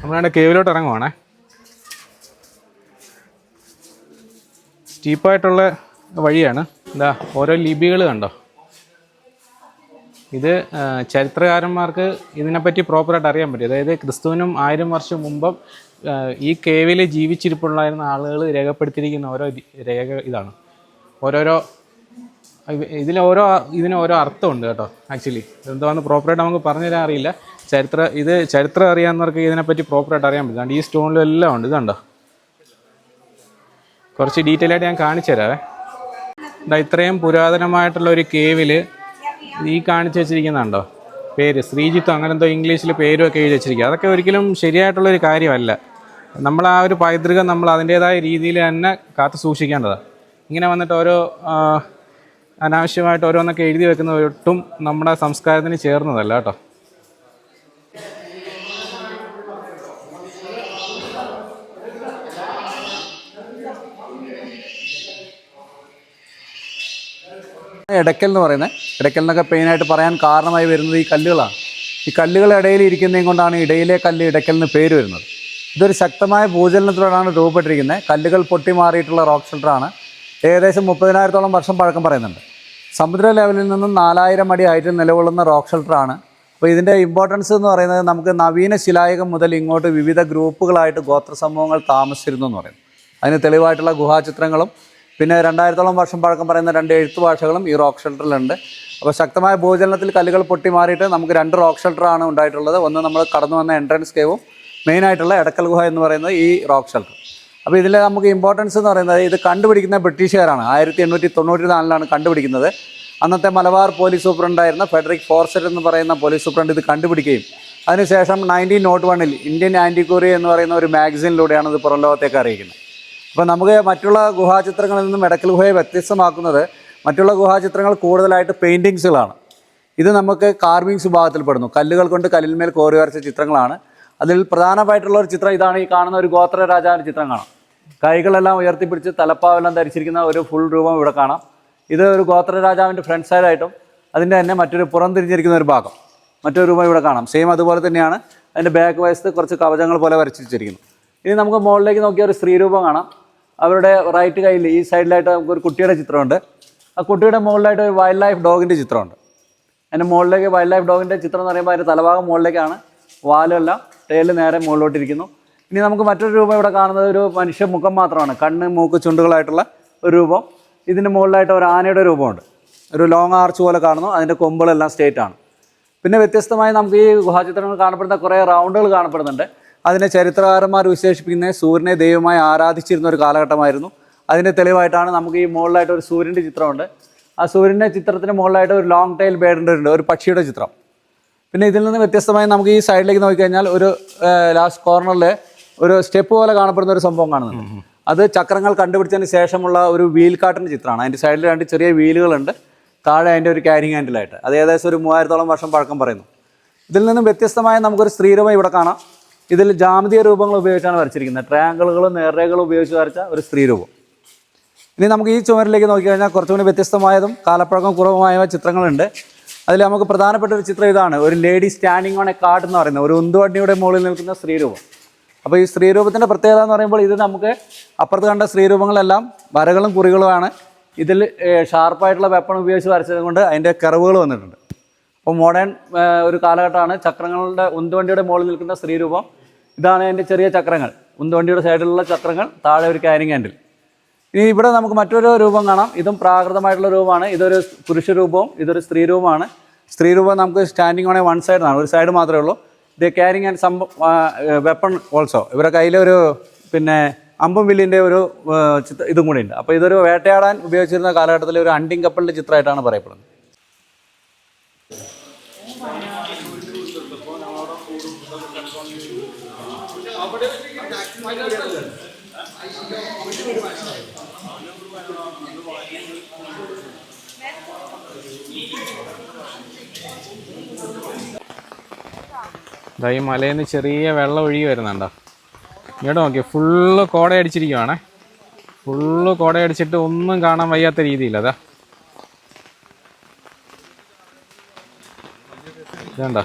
നമ്മളവിടെ കേവിലോട്ട് ഇറങ്ങുവാണേ. സ്റ്റീപ്പായിട്ടുള്ള വഴിയാണ്. എന്താ ഓരോ ലിപികൾ കണ്ടോ. ഇത് ചരിത്രകാരന്മാർക്ക് ഇതിനെപ്പറ്റി പ്രോപ്പറായിട്ട് അറിയാൻ പറ്റും. അതായത് ക്രിസ്തുവിനും 1000 വർഷം മുമ്പ് ഈ കേവിൽ ജീവിച്ചിരിപ്പുണ്ടായിരുന്ന ആളുകൾ രേഖപ്പെടുത്തിയിരിക്കുന്ന ഓരോ രേഖ ഇതാണ്. ഓരോരോ ഇതിന് ഓരോ അർത്ഥമുണ്ട് കേട്ടോ. ആക്ച്വലി എന്താണെന്ന് പ്രോപ്പറായിട്ട് നമുക്ക് പറഞ്ഞു തരാൻ അറിയില്ല. ചരിത്രം അറിയാവുന്നവർക്ക് ഇതിനെപ്പറ്റി പ്രോപ്പറായിട്ട് അറിയാൻ പറ്റും. ഈ സ്റ്റോണിലും എല്ലാം ഉണ്ട്. ഇതുണ്ടോ, കുറച്ച് ഡീറ്റെയിൽ ആയിട്ട് ഞാൻ കാണിച്ചു തരാവേ. ഇത്രയും പുരാതനമായിട്ടുള്ള ഒരു കേവിൽ ഈ കാണിച്ചു വെച്ചിരിക്കുന്നുണ്ടോ പേര്, ശ്രീജിത്തോ അങ്ങനെ എന്തോ ഇംഗ്ലീഷിൽ പേരും ഒക്കെ എഴുതി വെച്ചിരിക്കുക. അതൊക്കെ ഒരിക്കലും ശരിയായിട്ടുള്ളൊരു കാര്യമല്ല. നമ്മൾ ആ ഒരു പൈതൃകം നമ്മൾ അതിൻ്റേതായ രീതിയിൽ തന്നെ കാത്തു സൂക്ഷിക്കേണ്ടതാണ്. ഇങ്ങനെ വന്നിട്ട് ഓരോ അനാവശ്യമായിട്ട് ഓരോന്നൊക്കെ എഴുതി വെക്കുന്ന ഒട്ടും നമ്മുടെ സംസ്കാരത്തിന് ചേർന്നതല്ല കേട്ടോ. ഇടയ്ക്കൽ എന്ന് പറയുന്നത്, ഇടയ്ക്കൽ എന്നൊക്കെ പെയിനായിട്ട് പറയാൻ കാരണമായി വരുന്നത് ഈ കല്ലുകളാണ്. ഈ കല്ലുകൾ ഇടയിൽ ഇരിക്കുന്നതും കൊണ്ടാണ് ഇടയിലെ കല്ല് ഇടയ്ക്കൽ എന്ന് പേര് വരുന്നത്. ഇതൊരു ശക്തമായ ഭൂചലനത്തിലൂടെയാണ് രൂപപ്പെട്ടിരിക്കുന്നത്. കല്ലുകൾ പൊട്ടി മാറിയിട്ടുള്ള റോക്ക് ഷെൽട്ടറാണ്. ഏകദേശം 30,000-ഓളം വർഷം പഴക്കം പറയുന്നുണ്ട്. സമുദ്ര ലെവലിൽ നിന്നും 4000 അടി ഹൈറ്റിൽ നിലകൊള്ളുന്ന റോക്ക് ഷെൽട്ടറാണ്. അപ്പോൾ ഇതിൻ്റെ ഇമ്പോർട്ടൻസ് എന്ന് പറയുന്നത് നമുക്ക് നവീന ശിലായുഗം മുതൽ ഇങ്ങോട്ട് വിവിധ ഗ്രൂപ്പുകളായിട്ട് ഗോത്ര സമൂഹങ്ങൾ താമസിച്ചിരുന്നു എന്ന് പറയുന്നു. അതിന് തെളിവായിട്ടുള്ള ഗുഹാചിത്രങ്ങളും പിന്നെ 2000-ഓളം വർഷം പഴക്കം പറയുന്ന 2 എഴുത്ത് ഭാഷകളും ഈ റോക്ക് ഷെൽട്ടറിലുണ്ട്. അപ്പോൾ ശക്തമായ ഭൂചലനത്തിൽ കല്ലുകൾ പൊട്ടി മാറിയിട്ട് നമുക്ക് 2 റോക്ക് ഷെൽട്ടറാണ് ഉണ്ടായിട്ടുള്ളത്. ഒന്ന് നമ്മൾ കടന്നു വന്ന എൻട്രൻസ് കേവും മെയിനായിട്ടുള്ള എടക്കൽ ഗുഹ എന്ന് പറയുന്നത് ഈ റോക്ക് ഷെൽട്ടർ. അപ്പോൾ ഇതിൽ നമുക്ക് ഇമ്പോർട്ടൻസ് എന്ന് പറയുന്നത് ഇത് കണ്ടുപിടിക്കുന്ന ബ്രിട്ടീഷുകാരാണ്. 1894 കണ്ടുപിടിക്കുന്നത്. അന്നത്തെ മലബാർ പോലീസ് സൂപ്രണ്ടായിരുന്ന ഫെഡറിക് ഫോർസെറ്റ് എന്ന് പറയുന്ന പോലീസ് സൂപ്രണ്ട് ഇത് കണ്ടുപിടിക്കുകയും അതിനുശേഷം 1901 ഇന്ത്യൻ ആൻറ്റിക്വറി എന്ന് പറയുന്ന ഒരു മാഗസിനിലൂടെയാണ് ഇത് പുറം ലോകത്തേക്ക് അറിയിക്കുന്നത്. അപ്പോൾ നമുക്ക് മറ്റുള്ള ഗുഹാചിത്രങ്ങളിൽ നിന്നും എടക്കൽ ഗുഹയെ വ്യത്യസ്തമാക്കുന്നത് മറ്റുള്ള ഗുഹാചിത്രങ്ങൾ കൂടുതലായിട്ട് പെയിൻറ്റിങ്സുകളാണ്. ഇത് നമുക്ക് കാർവിങ്സ് വിഭാഗത്തിൽപ്പെടുന്നു. കല്ലുകൾ കൊണ്ട് കല്ലിന്മേൽ കോറി വരച്ച ചിത്രങ്ങളാണ്. അതിൽ പ്രധാനമായിട്ടുള്ള ഒരു ചിത്രം ഇതാണ്. ഈ കാണുന്ന ഒരു ഗോത്ര രാജാവിൻ്റെ ചിത്രം കാണാം. കൈകളെല്ലാം ഉയർത്തിപ്പിടിച്ച് തലപ്പാവെല്ലാം ധരിച്ചിരിക്കുന്ന ഒരു ഫുൾ രൂപം ഇവിടെ കാണാം. ഇത് ഒരു ഗോത്ര രാജാവിൻ്റെ ഫ്രണ്ട് സൈഡായിട്ടും അതിൻ്റെ തന്നെ മറ്റൊരു പുറംതിരിഞ്ഞിരിക്കുന്ന ഒരു ഭാഗം മറ്റൊരു രൂപം ഇവിടെ കാണാം. സെയിം അതുപോലെ തന്നെയാണ് അതിൻ്റെ ബാക്ക് വശത്ത് കുറച്ച് കവചങ്ങൾ പോലെ വരച്ചിരിക്കുന്നു. ഇനി നമുക്ക് മുകളിലേക്ക് നോക്കിയ ഒരു സ്ത്രീ രൂപം കാണാം. അവരുടെ റൈറ്റ് കയ്യിൽ ഈ സൈഡിലായിട്ട് നമുക്കൊരു കുട്ടിയുടെ ചിത്രമുണ്ട്. ആ കുട്ടിയുടെ മുകളിലായിട്ട് ഒരു വൈൽഡ് ലൈഫ് ഡോഗിൻ്റെ ചിത്രമുണ്ട്. അതിൻ്റെ മുകളിലേക്ക് വൈൽഡ് ലൈഫ് ഡോഗിൻ്റെ ചിത്രം എന്ന് പറയുമ്പോൾ അതിൻ്റെ തലഭാഗം മുകളിലേക്കാണ്, വാലെല്ലാം ടേല് നേരെ മുകളിലോട്ടിരിക്കുന്നു. ഇനി നമുക്ക് മറ്റൊരു രൂപം ഇവിടെ കാണുന്നത് ഒരു മനുഷ്യ മുഖം മാത്രമാണ്, കണ്ണ് മൂക്ക് ചുണ്ടുകളായിട്ടുള്ള ഒരു രൂപം. ഇതിൻ്റെ മുകളിലായിട്ട് ഒരു ആനയുടെ രൂപമുണ്ട്, ഒരു ലോങ് ആർച്ച് പോലെ കാണുന്നു. അതിൻ്റെ കൊമ്പുകളെല്ലാം സ്ട്രേറ്റ് ആണ്. പിന്നെ വ്യത്യസ്തമായി നമുക്ക് ഈ ഗുഹാചിത്രങ്ങൾ കാണപ്പെടുന്ന കുറേ റൗണ്ടുകൾ കാണപ്പെടുന്നുണ്ട്. അതിനെ ചരിത്രകാരന്മാർ വിശേഷിപ്പിക്കുന്നത് സൂര്യനെ ദൈവമായി ആരാധിച്ചിരുന്ന ഒരു കാലഘട്ടമായിരുന്നു. അതിൻ്റെ തെളിവായിട്ടാണ് നമുക്ക് ഈ മുകളിലായിട്ട് ഒരു സൂര്യൻ്റെ ചിത്രമുണ്ട്. ആ സൂര്യൻ്റെ ചിത്രത്തിന് മുകളിലായിട്ട് ഒരു ലോങ് ടൈൽ ബേഡിൻ്റെ ഉണ്ട്, ഒരു പക്ഷിയുടെ ചിത്രം. പിന്നെ ഇതിൽ നിന്ന് വ്യത്യസ്തമായി നമുക്ക് ഈ സൈഡിലേക്ക് നോക്കിക്കഴിഞ്ഞാൽ ഒരു ലാസ്റ്റ് കോർണറിൽ ഒരു സ്റ്റെപ്പ് പോലെ കാണപ്പെടുന്ന ഒരു സംഭവം കാണുന്നുണ്ട്. അത് ചക്രങ്ങൾ കണ്ടുപിടിച്ചതിന് ശേഷമുള്ള ഒരു വീൽ കാട്ടിൻ്റെ ചിത്രമാണ്. അതിൻ്റെ സൈഡിൽ 2 ചെറിയ വീലുകളുണ്ട്, താഴെ അതിൻ്റെ ഒരു ക്യാരിങ് ഹാൻഡിലായിട്ട്. അത് ഏകദേശം ഒരു 3000ഓളം വർഷം പഴക്കം പറയുന്നു. ഇതിൽ നിന്നും വ്യത്യസ്തമായ നമുക്കൊരു സ്ത്രീരൂപം ഇവിടെ കാണാം. ഇതിൽ ജാമിതീയ രൂപങ്ങൾ ഉപയോഗിച്ചാണ് വരച്ചിരിക്കുന്നത്. ട്രയാങ്കിളുകളും നേർരേഖകളും ഉപയോഗിച്ച് വരച്ച ഒരു സ്ത്രീരൂപം. ഇനി നമുക്ക് ഈ ചുമരിലേക്ക് നോക്കിക്കഴിഞ്ഞാൽ കുറച്ചുകൂടി വ്യത്യസ്തമായതും കാലപ്പഴക്കം കുറവുമായ ചിത്രങ്ങളുണ്ട്. അതിൽ നമുക്ക് പ്രധാനപ്പെട്ട ഒരു ചിത്രം ഇതാണ്, ഒരു lady standing on A card എന്ന് പറയുന്നത്, ഒരു ഉന്തുവണ്ടിയുടെ മുകളിൽ നിൽക്കുന്ന സ്ത്രീരൂപം. അപ്പോൾ ഈ സ്ത്രീരൂപത്തിൻ്റെ പ്രത്യേകത എന്ന് പറയുമ്പോൾ ഇത് നമുക്ക് അപ്പുറത്ത് കണ്ട സ്ത്രീരൂപങ്ങളെല്ലാം വരകളും കുറികളുമാണ്. ഇതിൽ ഷാർപ്പായിട്ടുള്ള വെപ്പൺ ഉപയോഗിച്ച് വരച്ചത് കൊണ്ട് അതിൻ്റെ കർവുകൾ വന്നിട്ടുണ്ട്. അപ്പോൾ മോഡേൺ ഒരു കാലഘട്ടമാണ്. ചക്രങ്ങളുടെ ഉന്തുവണ്ടിയുടെ മുകളിൽ നിൽക്കുന്ന സ്ത്രീരൂപം ഇതാണ്. അതിൻ്റെ ചെറിയ ചക്രങ്ങൾ, ഉന്തുവണ്ടിയുടെ സൈഡിലുള്ള ചക്രങ്ങൾ, താഴെ ഒരു ക്യാരിങ് ഹാൻഡിൽ. ഇനി ഇവിടെ നമുക്ക് മറ്റൊരു രൂപം കാണാം. ഇതും പ്രാകൃതമായിട്ടുള്ള രൂപമാണ്. ഇതൊരു പുരുഷ രൂപവും ഇതൊരു സ്ത്രീ രൂപമാണ്. സ്ത്രീ രൂപം നമുക്ക് സ്റ്റാൻഡിങ് ഓൺ വൺ സൈഡാണ്, ഒരു സൈഡ് മാത്രമേ ഉള്ളൂ. ഇത് carrying and some weapon also. ഇവരുടെ കയ്യിലൊരു പിന്നെ അമ്പും വില്ലിൻ്റെ ഒരു ഇതും കൂടി ഉണ്ട്. അപ്പോൾ ഇതൊരു വേട്ടയാടാൻ ഉപയോഗിച്ചിരുന്ന കാലഘട്ടത്തിലെ ഒരു ഹണ്ടിങ് കപ്പലിൻ്റെ ചിത്രമായിട്ടാണ് പറയപ്പെടുന്നത്. ഈ മലയിൽ നിന്ന് ചെറിയ വെള്ളം ഒഴുകി വരുന്നുണ്ടോ? ഇങ്ങോട്ട് നോക്കിയോ, ഫുള്ള് കോടയടിച്ചിരിക്കുവാണേ. ഫുള്ള് കോടയടിച്ചിട്ട് ഒന്നും കാണാൻ വയ്യാത്ത രീതിയിൽ. അതാ ഇതുണ്ടോ,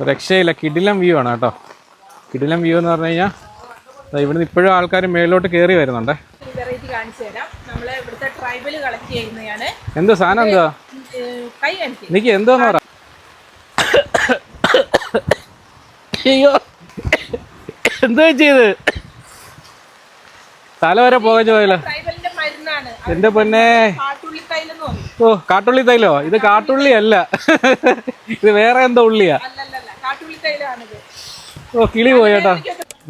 രക്ഷയില്ല. കിടിലം വ്യൂ ആണ് കേട്ടോ. കിടിലം വ്യൂ എന്ന് പറഞ്ഞു കഴിഞ്ഞാൽ ഇവിടുന്ന് ഇപ്പോഴും ആൾക്കാർ മേളിലോട്ട് കയറി വരുന്നുണ്ട്. എന്തോ സാധനം എന്താ എനിക്ക് എന്തോന്ന് പറ. അയ്യോ, എന്താ ചെയ്ത് തല വരെ പോകാൻ പോയല്ലോ എന്റെ പൊന്നെ. ഓ, കാട്ടുള്ളി തൈലോ? ഇത് കാട്ടുള്ളി അല്ല, ഇത് വേറെ എന്തോ ഉള്ളിയാ. ഓ, കിളി പോയേട്ടോ.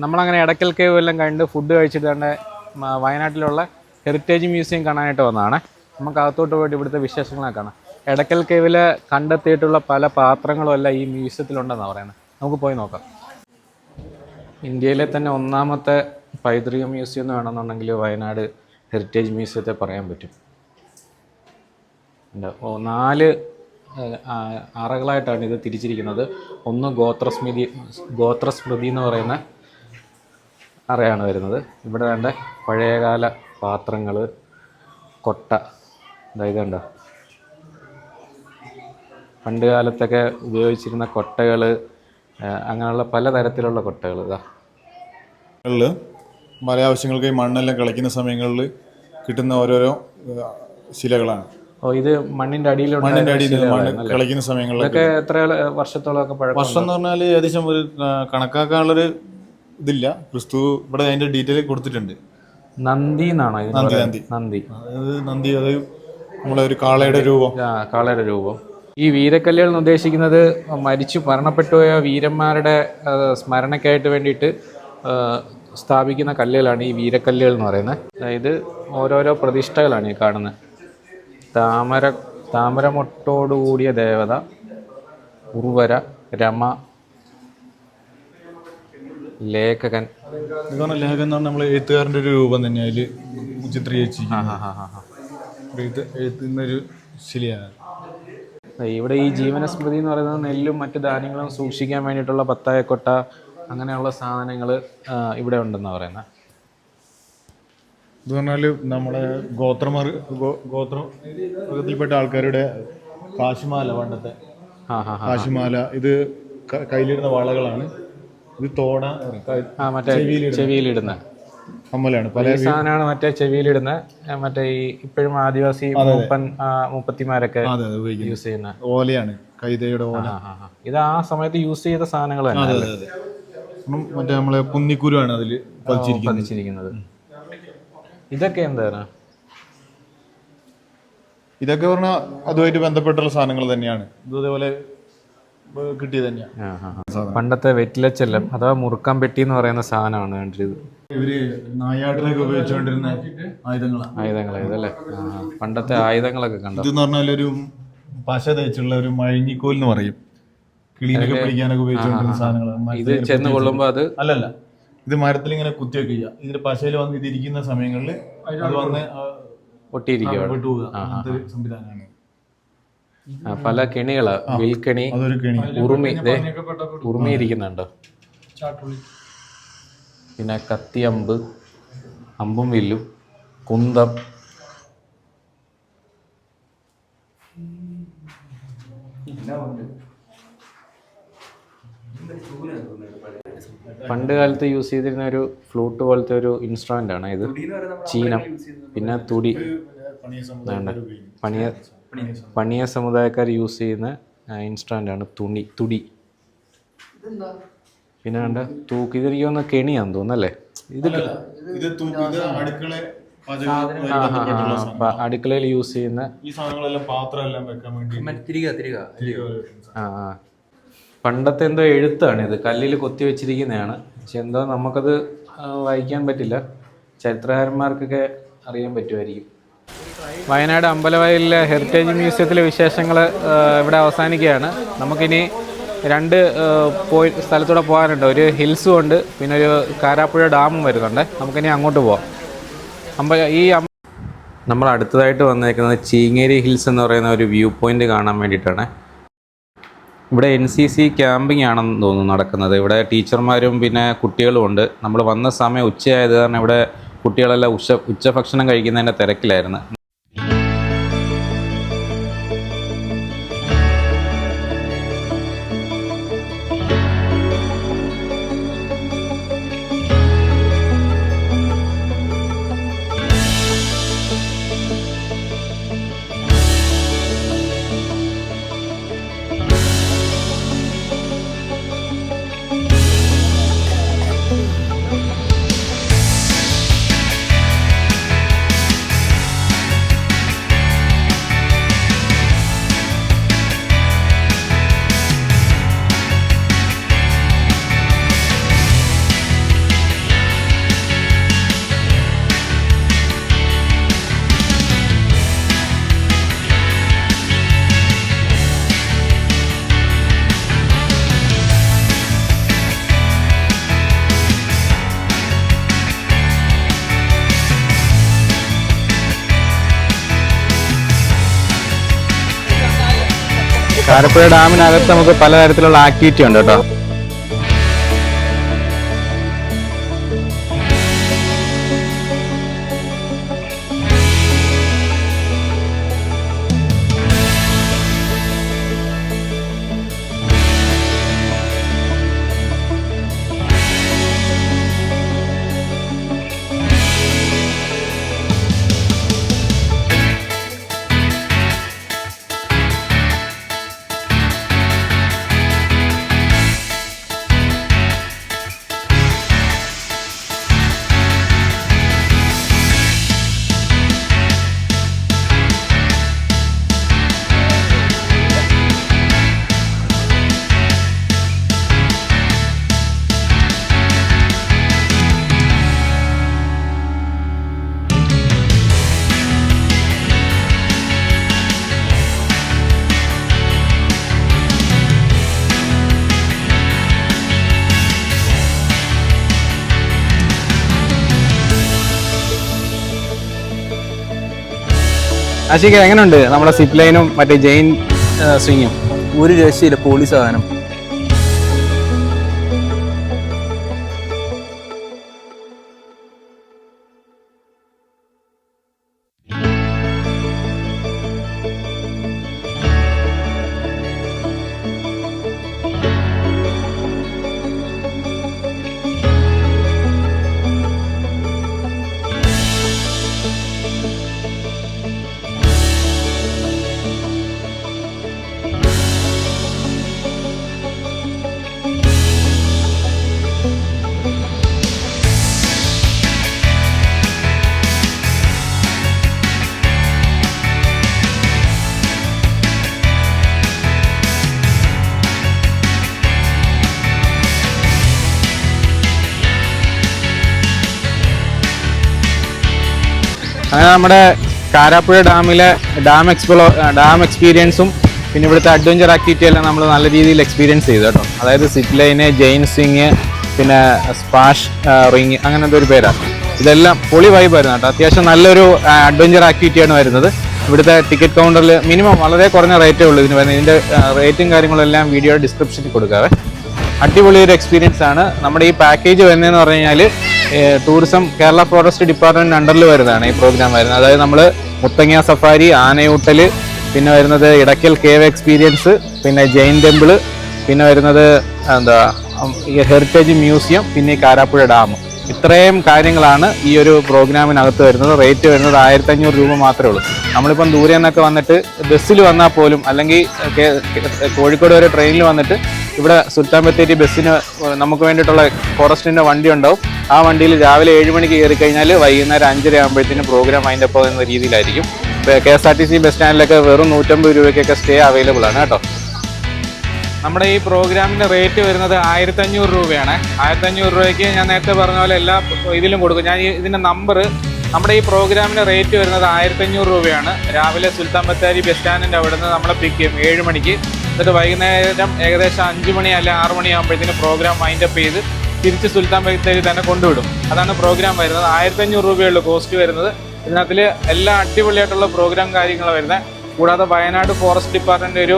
നമ്മളങ്ങനെ എടക്കൽ കേവ് എല്ലാം കണ്ട് ഫുഡ് കഴിച്ചിട്ട് തന്നെ വയനാട്ടിലുള്ള ഹെറിറ്റേജ് മ്യൂസിയം കാണാനായിട്ട് വന്നതാണ്. നമുക്ക് അകത്തോട്ട് പോയിട്ട് ഇവിടുത്തെ വിശേഷങ്ങളൊക്കെ കാണാം. എടക്കൽ കേവിൽ കണ്ടെത്തിയിട്ടുള്ള പല പാത്രങ്ങളും എല്ലാം ഈ മ്യൂസിയത്തിലുണ്ടെന്നാണ് പറയുന്നത്. നമുക്ക് പോയി നോക്കാം. ഇന്ത്യയിലെ തന്നെ ഒന്നാമത്തെ പൈതൃക മ്യൂസിയം എന്ന് വേണമെന്നുണ്ടെങ്കിൽ വയനാട് ഹെറിറ്റേജ് മ്യൂസിയത്തെ പറയാൻ പറ്റും. 4 അറകളായിട്ടാണ് ഇത് തിരിച്ചിരിക്കുന്നത്. ഒന്ന് ഗോത്രസ്മൃതി എന്ന് പറയുന്ന അറയാണ് വരുന്നത്. ഇവിടെ വേണ്ട പഴയകാല പാത്രങ്ങൾ, കൊട്ട, അതായത് കണ്ടോ പണ്ട് കാലത്തൊക്കെ ഉപയോഗിച്ചിരുന്ന കൊട്ടകൾ, അങ്ങനെയുള്ള പലതരത്തിലുള്ള കൊട്ടകൾ. ഇതാ മല ആവശ്യങ്ങൾക്ക് ഈ മണ്ണെല്ലാം കളിക്കുന്ന സമയങ്ങളിൽ കിട്ടുന്ന ഓരോരോ ശിലകളാണ്. ഓ, ഇത് മണ്ണിന്റെ അടിയിൽ മണ്ണ് കളിക്കുന്ന സമയങ്ങളിൽ എത്ര വർഷത്തോളമൊക്കെ പഴക്കം? വർഷം എന്ന് പറഞ്ഞാൽ ഏകദേശം ഒരു കണക്കാക്കാനുള്ളൊരു ഇതില്ല. ക്രിസ്തു ഇവിടെ അതിന്റെ ഡീറ്റെയിൽ കൊടുത്തിട്ടുണ്ട്. നന്ദി എന്നാണോ? നന്ദി. അത് നമ്മളെ ഒരു കാളയുടെ രൂപം. കാളയുടെ രൂപം. ഈ വീരക്കല്ലുകൾ എന്ന് ഉദ്ദേശിക്കുന്നത് മരിച്ചു മരണപ്പെട്ടുപോയ വീരന്മാരുടെ സ്മരണയ്ക്കായിട്ട് വേണ്ടിയിട്ട് സ്ഥാപിക്കുന്ന കല്ലുകളാണ് ഈ വീരക്കല്ലുകൾ എന്ന് പറയുന്നത്. അതായത് ഓരോരോ പ്രതിഷ്ഠകളാണ് ഈ കാണുന്നത്. താമരമൊട്ടോടുകൂടിയ ദേവത, ഉർവര, രമ, ലേഖകൻ. ലേഖകൻ എന്ന് പറഞ്ഞാൽ നമ്മൾ എഴുത്തുകാരൻ്റെ ഒരു രൂപം തന്നെ അതിൽ ചിത്രീകരിച്ചു എഴുതുന്നൊരു ശിലയാണ്. ഇവിടെ ഈ ജീവനസ്മൃതി എന്ന് പറയുന്നത് നെല്ലും മറ്റു ധാന്യങ്ങളും സൂക്ഷിക്കാൻ വേണ്ടിയിട്ടുള്ള പത്തായക്കൊട്ട, അങ്ങനെയുള്ള സാധനങ്ങൾ ഇവിടെ ഉണ്ടെന്നാണ് പറയുന്നത്. ഇത് പറഞ്ഞാൽ നമ്മുടെ ഗോത്രത്തിൽപ്പെട്ട ആൾക്കാരുടെ കാശിമാല, പണ്ടത്തെ കാശിമാല. ഇത് കയ്യിലിടുന്ന വളകളാണ്. ഇത് തോട, മറ്റേ ചെവിയിലിടുന്ന കമ്മലാണ്. പല സാധനമാണ് മറ്റേ ചെവിയിലിടുന്ന, മറ്റേ ഈ ഇപ്പോഴും ആദിവാസി മുപ്പത്തിമാരൊക്കെ യൂസ് ചെയ്യുന്ന ഓലയാണ്, കൈതയുടെ ഓല. ഇത് ആ സമയത്ത് യൂസ് ചെയ്ത സാധനങ്ങൾ മറ്റേ നമ്മളെ പുന്നിക്കുരുവാണ് അതിൽ പതിച്ചിരിക്കുന്നത്. ഇതൊക്കെ എന്താണ്? ഇതൊക്കെ പറഞ്ഞാൽ അതുമായിട്ട് ബന്ധപ്പെട്ടുള്ള സാധനങ്ങൾ തന്നെയാണ്. ഇതേപോലെ കിട്ടിയത് തന്നെയാണ്. പണ്ടത്തെ വെറ്റിലച്ചെല്ലം അഥവാ മുറുക്കാൻ പെട്ടി എന്ന് പറയുന്ന സാധനമാണ് കണ്ടത്. ഇവര് നായാട്ടിനൊക്കെ ഉപയോഗിച്ചുകൊണ്ടിരുന്ന ആയുധങ്ങളാണ് ഇതല്ലേ? പണ്ടത്തെ ആയുധങ്ങളൊക്കെ കണ്ടു. ഇതെന്ന് പറഞ്ഞാൽ ഒരു പശ തേച്ചുള്ള ഒരു മഴിഞ്ഞിക്കോൽ എന്ന് പറയും. കിളീനൊക്കെ പിടിക്കാനൊക്കെ ഉപയോഗിച്ചുകൊണ്ടിരുന്ന സാധനങ്ങൾ. ഇത് ചെന്ന് കൊള്ളുമ്പോ അത് അല്ലല്ല, ഇത് മരത്തിൽ ഇങ്ങനെ കുത്തിയൊക്കെ ചെയ്യുക. ഇതിന്റെ പശയിൽ വന്ന് ഇതിരിക്കുന്ന സമയങ്ങളിൽ അത് വന്ന് ഒട്ടിയിരിക്കുക സംവിധാനമാണ്. പല കെണികളാ, വിൽക്കണി, ഉറുമി, ഉറുമി ഇരിക്കുന്നുണ്ടോ? പിന്നെ കത്തിയമ്പ്, അമ്പും വില്ലും, കുന്തം. പണ്ട് കാലത്ത് യൂസ് ചെയ്തിരുന്ന ഒരു ഫ്ലൂട്ട് പോലത്തെ ഒരു ഇൻസ്ട്രുമെന്റ് ആണ് ഇത്. ചീനം, പിന്നെ തുടി. പണിയ സമുദായക്കാർ യൂസ് ചെയ്യുന്ന ഇൻസ്ട്രുമെന്റ് ആണ് തുടി. പിന്നെ കണ്ട ഇതെനിക്ക് തോന്നുന്ന കെണിയാന്ന് തോന്നുന്നല്ലേ? അടുക്കളയിൽ യൂസ് ചെയ്യുന്ന ഈ സാധനങ്ങളെല്ലാം പാത്രമെല്ലാം വെക്കാൻ വേണ്ടി. പണ്ടത്തെ എന്തോ എഴുത്താണ് ഇത്, കല്ലിൽ കൊത്തി വെച്ചിരിക്കുന്നതാണ്. പക്ഷെ എന്തോ നമുക്കത് വായിക്കാൻ പറ്റില്ല. ചരിത്രകാരന്മാർക്കൊക്കെ അറിയാൻ പറ്റുമായിരിക്കും. വയനാട് അമ്പലവയലിലെ ഹെറിറ്റേജ് മ്യൂസിയത്തിലെ വിശേഷങ്ങൾ ഇവിടെ അവസാനിക്കുകയാണ്. നമുക്കിനി 2 സ്ഥലത്തൂടെ പോകാനുണ്ട്. ഒരു ഹിൽസും ഉണ്ട്, പിന്നെ ഒരു കാരാപ്പുഴ ഡാമും വരുന്നുണ്ട്. നമുക്കിനി അങ്ങോട്ട് പോവാം. നമ്മൾ അടുത്തതായിട്ട് വന്നേക്കുന്നത് ചീങ്ങേരി ഹിൽസ് എന്ന് പറയുന്ന ഒരു വ്യൂ പോയിന്റ് കാണാൻ വേണ്ടിയിട്ടാണ്. ഇവിടെ NCC ക്യാമ്പിംഗ് ആണെന്ന് തോന്നുന്നു നടക്കുന്നത്. ഇവിടെ ടീച്ചർമാരും പിന്നെ കുട്ടികളും ഉണ്ട്. നമ്മൾ വന്ന സമയം ഉച്ചയായത് കാരണം ഇവിടെ കുട്ടികളെല്ലാം ഉച്ചഭക്ഷണം കഴിക്കുന്നതിൻ്റെ തിരക്കിലായിരുന്നു. കാരാപ്പുഴ ഡാമിനകത്ത് നമുക്ക് പലതരത്തിലുള്ള ആക്ടിവിറ്റി ഉണ്ട് കേട്ടോ. ആശിക എങ്ങനെയുണ്ട് നമ്മുടെ സിപ്പ് ലൈനും മറ്റേ ജെയിൻ സ്വിങ്ങും? ഒരു രക്ഷയില്ല, പൊളി സാധനം. അങ്ങനെ നമ്മുടെ കാരാപ്പുഴ ഡാമിലെ ഡാം എക്സ്പീരിയൻസും പിന്നെ ഇവിടുത്തെ അഡ്വഞ്ചർ ആക്ടിവിറ്റി എല്ലാം നമ്മൾ നല്ല രീതിയിൽ എക്സ്പീരിയൻസ് ചെയ്തു കേട്ടോ. അതായത് സിപ്പ് ലൈന്, ജെയിൻ സ്വിങ്, പിന്നെ സ്പാഷ് റിങ്, അങ്ങനത്തെ ഒരു പേരാണ്. ഇതെല്ലാം പൊളി വൈബായിരുന്നു കേട്ടോ. അത്യാവശ്യം നല്ലൊരു അഡ്വഞ്ചർ ആക്ടിവിറ്റിയാണ് വരുന്നത്. ഇവിടുത്തെ ടിക്കറ്റ് കൗണ്ടറിൽ മിനിമം വളരെ കുറഞ്ഞ റേറ്റേ ഉള്ളൂ ഇതിന് വരുന്നത്. ഇതിൻ്റെ റേറ്റും കാര്യങ്ങളെല്ലാം വീഡിയോ ഡിസ്ക്രിപ്ഷനിൽ കൊടുക്കാവേ. അടിപൊളി ഒരു എക്സ്പീരിയൻസ് ആണ്. നമ്മുടെ ഈ പാക്കേജ് വരുന്നതെന്ന് പറഞ്ഞു കഴിഞ്ഞാൽ ടൂറിസം കേരള ഫോറസ്റ്റ് ഡിപ്പാർട്ട്മെൻറ്റ് അണ്ടറിൽ വരുന്നതാണ് ഈ പ്രോഗ്രാം വരുന്നത്. അതായത് നമ്മൾ മുത്തങ്ങ സഫാരി, ആനയൂട്ടൽ, പിന്നെ വരുന്നത് ഇടയ്ക്കൽ കേവ് എക്സ്പീരിയൻസ്, പിന്നെ ജെയിൻ ടെമ്പിള്, പിന്നെ വരുന്നത് ഹെറിറ്റേജ് മ്യൂസിയം, പിന്നെ ഈ കാരാപ്പുഴ ഡാം. ഇത്രയും കാര്യങ്ങളാണ് ഈ ഒരു പ്രോഗ്രാമിനകത്ത് വരുന്നത്. റേറ്റ് വരുന്നത് 1500 രൂപ മാത്രമേ ഉള്ളൂ. നമ്മളിപ്പം ദൂരെ നിന്നൊക്കെ വന്നിട്ട് ബസ്സിൽ വന്നാൽ പോലും, അല്ലെങ്കിൽ കോഴിക്കോട് വരെ ട്രെയിനിൽ വന്നിട്ട് ഇവിടെ സുൽത്താൻ ബത്തേരി ബസ്സിന് നമുക്ക് വേണ്ടിയിട്ടുള്ള ഫോറസ്റ്റിൻ്റെ വണ്ടി ഉണ്ടാവും. ആ വണ്ടിയിൽ രാവിലെ 7 മണിക്ക് കയറി കഴിഞ്ഞാൽ വൈകുന്നേരം 5:30 ആകുമ്പോഴത്തേനും പ്രോഗ്രാം അതിൻ്റെ ഒപ്പം എന്ന രീതിയിലായിരിക്കും. KSRTC ബസ് സ്റ്റാൻഡിലൊക്കെ വെറും 150 രൂപയ്ക്കൊക്കെ സ്റ്റേ അവൈലബിൾ ആണ് കേട്ടോ. നമ്മുടെ ഈ പ്രോഗ്രാമിൻ്റെ റേറ്റ് വരുന്നത് 1500 രൂപയാണ്. 1500 രൂപയ്ക്ക് ഞാൻ നേരത്തെ പറഞ്ഞ പോലെ എല്ലാ ഇതിലും കൊടുക്കും. ഞാൻ ഇതിൻ്റെ നമ്പർ, നമ്മുടെ ഈ പ്രോഗ്രാമിൻ്റെ റേറ്റ് വരുന്നത് 1500 രൂപയാണ്. രാവിലെ സുൽത്താൻ ബത്തേരി ബസ് സ്റ്റാൻഡിൻ്റെ അവിടെ നിന്ന് നമ്മളെ പിക്ക് ചെയ്യും 7 മണിക്ക്. എന്നിട്ട് വൈകുന്നേരം ഏകദേശം 5 മണി അല്ലെങ്കിൽ 6 മണി ആകുമ്പോഴത്തേന് പ്രോഗ്രാം വൈൻഡപ്പ് ചെയ്ത് തിരിച്ച് സുൽത്താൻ ബത്തേരി തന്നെ കൊണ്ടുവിടും. അതാണ് പ്രോഗ്രാം വരുന്നത്. 1500 രൂപയുള്ള കോസ്റ്റ് വരുന്നത്. ഇതിനകത്തിൽ എല്ലാ അടിപൊളിയായിട്ടുള്ള പ്രോഗ്രാം കാര്യങ്ങൾ വരുന്നത്. കൂടാതെ വയനാട് ഫോറസ്റ്റ് ഡിപ്പാർട്ട്മെൻറ്റ് ഒരു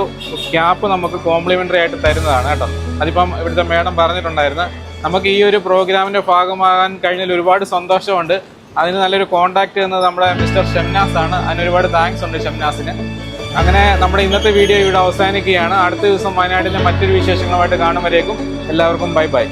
ക്യാപ്പ് നമുക്ക് കോംപ്ലിമെൻ്ററി ആയിട്ട് തരുന്നതാണ് കേട്ടോ. അതിപ്പം ഇവിടുത്തെ മേഡം പറഞ്ഞിട്ടുണ്ടായിരുന്നു. നമുക്ക് ഈ ഒരു പ്രോഗ്രാമിൻ്റെ ഭാഗമാകാൻ കഴിഞ്ഞാൽ ഒരുപാട് സന്തോഷമുണ്ട്. അതിന് നല്ലൊരു കോൺടാക്റ്റ് ചെയ്യുന്നത് നമ്മുടെ മിസ്റ്റർ ഷംനാസ് ആണ്. അതിന് ഒരുപാട് താങ്ക്സ് ഉണ്ട് ഷംനാസിന്. അങ്ങനെ നമ്മുടെ ഇന്നത്തെ വീഡിയോ ഇവിടെ അവസാനിക്കുകയാണ്. അടുത്ത ദിവസം വയനാട്ടിലെ മറ്റൊരു വിശേഷങ്ങളുമായിട്ട് കാണും വരേക്കും എല്ലാവർക്കും ബൈ ബൈ.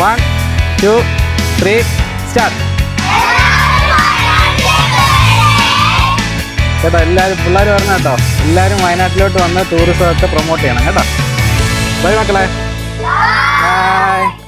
One, 2, 3, start. കേട്ടോ, എല്ലാവരും പിള്ളേർ പറഞ്ഞ കേട്ടോ, എല്ലാവരും വയനാട്ടിലോട്ട് വന്ന് ടൂറിസമൊക്കെ പ്രൊമോട്ട് ചെയ്യണം കേട്ടോ. ബൈ മക്കളെ, ബൈ.